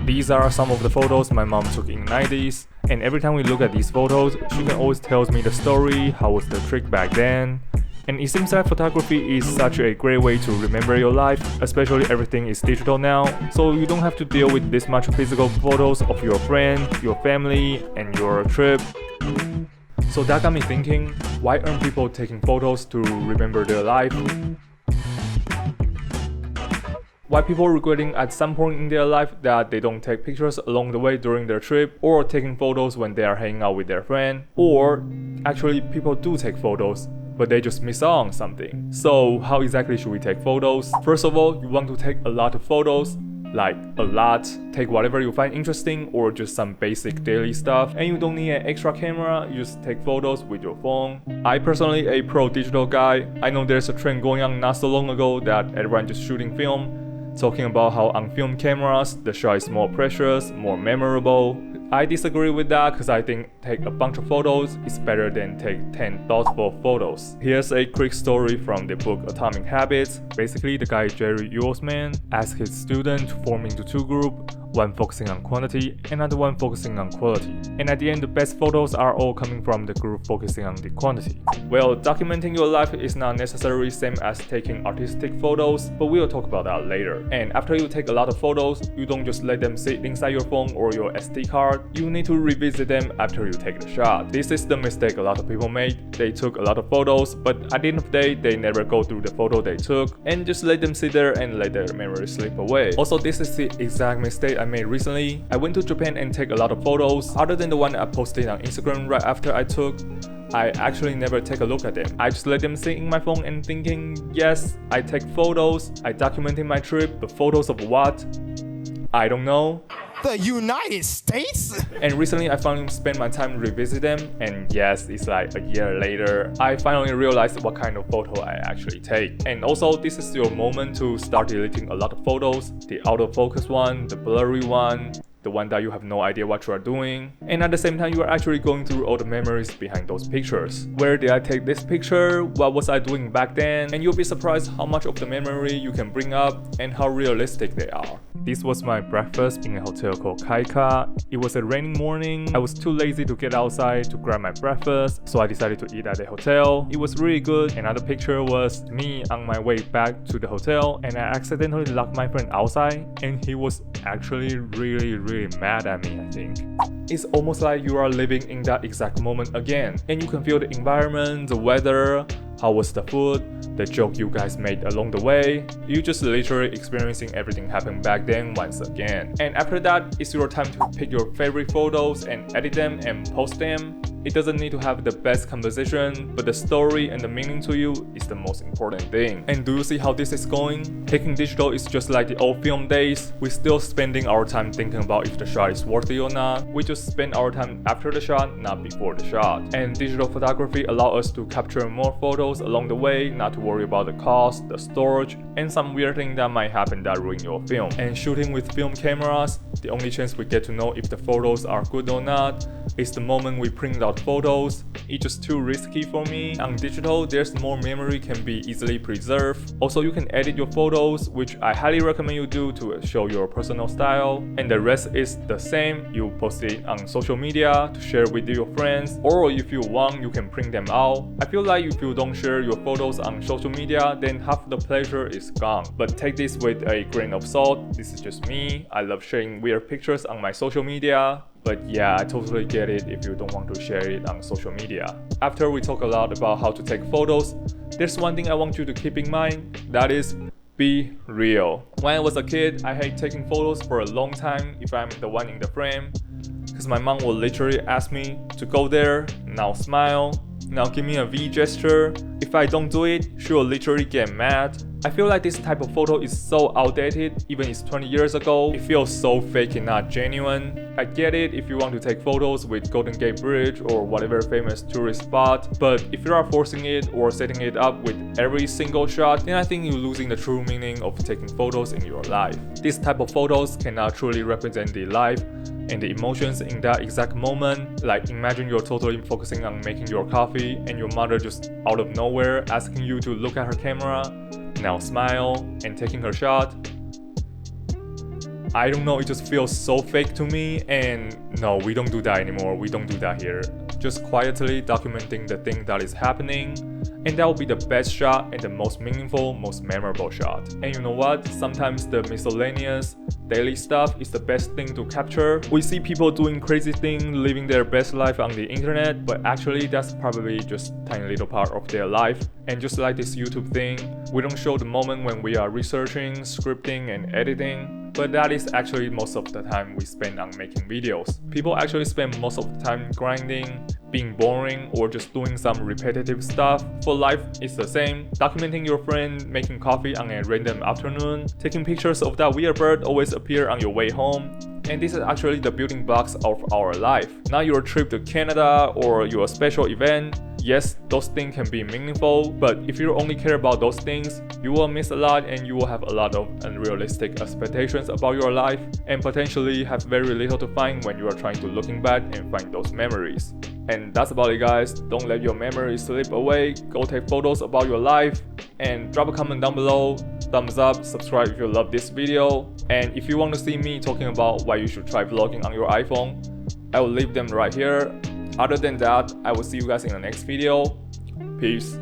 These are some of the photos my mom took in the 90s, and every time we look at these photos, she can always tell me the story, how was the trick back then. And it seems that photography is such a great way to remember your life, especially everything is digital now, so you don't have to deal with this much physical photos of your friend, your family, and your trip. So that got me thinking, why aren't people taking photos to remember their life? Why people regretting at some point in their life that they don't take pictures along the way during their trip, or taking photos when they are hanging out with their friend, or actually people do take photos but they just miss out on something. So how exactly should we take photos? First of all, you want to take a lot of photos, like a lot. Take whatever you find interesting or just some basic daily stuff, and you don't need an extra camera, you just take photos with your phone. I personally a pro digital guy. I know there's a trend going on not so long ago that everyone just shooting film, talking about how on film cameras the shot is more precious, more memorable. I disagree with that because I think take a bunch of photos is better than take 10 thoughtful photos. Here's a quick story from the book Atomic Habits. Basically, the guy Jerry Uelsmann asked his student to form into two groups, one focusing on quantity, another one focusing on quality. And at the end, the best photos are all coming from the group focusing on the quantity. Well, documenting your life is not necessarily same as taking artistic photos, but we'll talk about that later. And after you take a lot of photos, you don't just let them sit inside your phone or your SD card. You need to revisit them after you take the shot. This is the mistake a lot of people made. They took a lot of photos, but at the end of the day, they never go through the photo they took and just let them sit there and let their memory slip away. Also, this is the exact mistake I made recently. I went to Japan and take a lot of photos. Other than the one I posted on Instagram right after I took, I actually never take a look at them. I just let them sit in my phone and thinking, yes, I take photos, I documented my trip, but photos of what? I don't know. The United States? And recently I finally spent my time revisit them, and yes, it's like a year later, I finally realized what kind of photo I actually take. And also, this is your moment to start deleting a lot of photos, the out of focus one, the blurry one, the one that you have no idea what you are doing. And at the same time, you are actually going through all the memories behind those pictures. Where did I take this picture? What was I doing back then? And you'll be surprised how much of the memory you can bring up and how realistic they are. This was my breakfast in a hotel called Kaika. It was a raining morning. I was too lazy to get outside to grab my breakfast, so I decided to eat at the hotel. It was really good. Another picture was me on my way back to the hotel, and I accidentally locked my friend outside, and he was actually really mad at me, I think. It's almost like you are living in that exact moment again, and you can feel the environment, the weather, how was the food, the joke you guys made along the way. You just literally experiencing everything happened back then once again. And after that, it's your time to pick your favorite photos and edit them and post them. It doesn't need to have the best composition, but the story and the meaning to you is the most important thing. And do you see how this is going? Taking digital is just like the old film days. We're still spending our time thinking about if the shot is worthy or not. We just spend our time after the shot, not before the shot. And digital photography allows us to capture more photos along the way, not to worry about the cost, the storage, and some weird thing that might happen that ruin your film. And shooting with film cameras, the only chance we get to know if the photos are good or not is the moment we print out photos. It's just too risky for me. On digital, there's more memory can be easily preserved. Also, you can edit your photos, which I highly recommend you do to show your personal style. And the rest is the same. You post it on social media to share with your friends, or if you want, you can print them out. I feel like if you don't share your photos on social media, then half the pleasure is gone. But take this with a grain of salt. This is just me. I love sharing weird pictures on my social media. But yeah, I totally get it if you don't want to share it on social media. After we talk a lot about how to take photos, there's one thing I want you to keep in mind, that is be real. When I was a kid, I hate taking photos for a long time if I'm the one in the frame, because my mom will literally ask me to go there, now smile, now give me a V gesture. If I don't do it, she will literally get mad. I feel like this type of photo is so outdated, even it's 20 years ago. It feels so fake and not genuine. I get it if you want to take photos with Golden Gate Bridge or whatever famous tourist spot, but if you are forcing it or setting it up with every single shot, then I think you're losing the true meaning of taking photos in your life. This type of photos cannot truly represent the life and the emotions in that exact moment. Like, imagine you're totally focusing on making your coffee and your mother just out of nowhere asking you to look at her camera, now smile, and taking her shot. I don't know, it just feels so fake to me, and no, we don't do that anymore. We don't do that here. Just quietly documenting the thing that is happening, and that will be the best shot and the most meaningful, most memorable shot. And you know what? Sometimes the miscellaneous daily stuff is the best thing to capture. We see people doing crazy things, living their best life on the internet, but actually that's probably just a tiny little part of their life. And just like this YouTube thing, we don't show the moment when we are researching, scripting, and editing, but that is actually most of the time we spend on making videos. People actually spend most of the time grinding, being boring, or just doing some repetitive stuff. For life, it's the same. Documenting your friend making coffee on a random afternoon, taking pictures of that weird bird always appear on your way home. And this is actually the building blocks of our life. Not your trip to Canada or your special event. Yes, those things can be meaningful, but if you only care about those things, you will miss a lot and you will have a lot of unrealistic expectations about your life and potentially have very little to find when you are trying to looking back and find those memories. And that's about it, guys. Don't let your memories slip away. Go take photos about your life and drop a comment down below. Thumbs up, subscribe if you love this video. And if you want to see me talking about why you should try vlogging on your iPhone, I will leave them right here. Other than that, I will see you guys in the next video. Peace.